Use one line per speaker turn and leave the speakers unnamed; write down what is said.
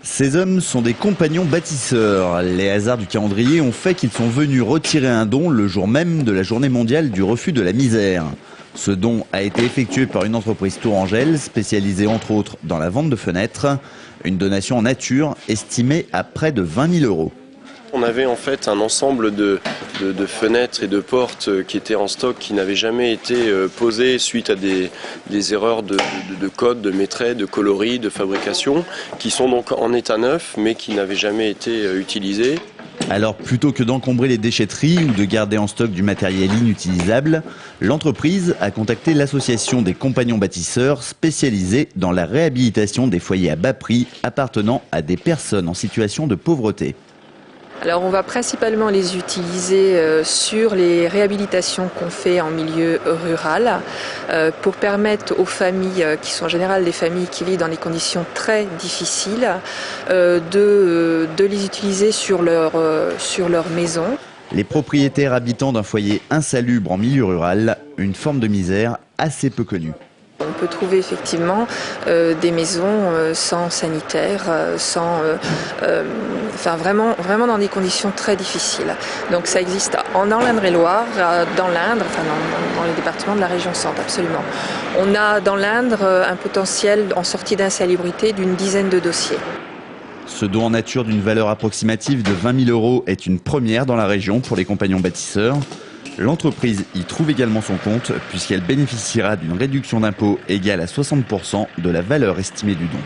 Ces hommes sont des compagnons bâtisseurs. Les hasards du calendrier ont fait qu'ils sont venus retirer un don le jour même de la journée mondiale du refus de la misère. Ce don a été effectué par une entreprise tourangelle spécialisée entre autres dans la vente de fenêtres. Une donation en nature estimée à près de 20 000 €.
On avait en fait un ensemble de fenêtres et de portes qui étaient en stock, qui n'avaient jamais été posées suite à des erreurs de code, de maîtrise, de coloris, de fabrication, qui sont donc en état neuf mais qui n'avaient jamais été utilisées.
Alors plutôt que d'encombrer les déchetteries ou de garder en stock du matériel inutilisable, l'entreprise a contacté l'association des compagnons bâtisseurs spécialisée dans la réhabilitation des foyers à bas prix appartenant à des personnes en situation de pauvreté.
Alors on va principalement les utiliser sur les réhabilitations qu'on fait en milieu rural pour permettre aux familles, qui sont en général des familles qui vivent dans des conditions très difficiles, de les utiliser sur leur maison.
Les propriétaires habitants d'un foyer insalubre en milieu rural, une forme de misère assez peu connue.
On peut trouver effectivement des maisons sans sanitaire, vraiment dans des conditions très difficiles. Donc ça existe dans l'Indre-et-Loire, dans l'Indre, dans les départements de la région Centre, absolument. On a dans l'Indre un potentiel en sortie d'insalubrité d'une dizaine de dossiers.
Ce don en nature d'une valeur approximative de 20 000 € est une première dans la région pour les compagnons bâtisseurs. L'entreprise y trouve également son compte puisqu'elle bénéficiera d'une réduction d'impôt égale à 60% de la valeur estimée du don.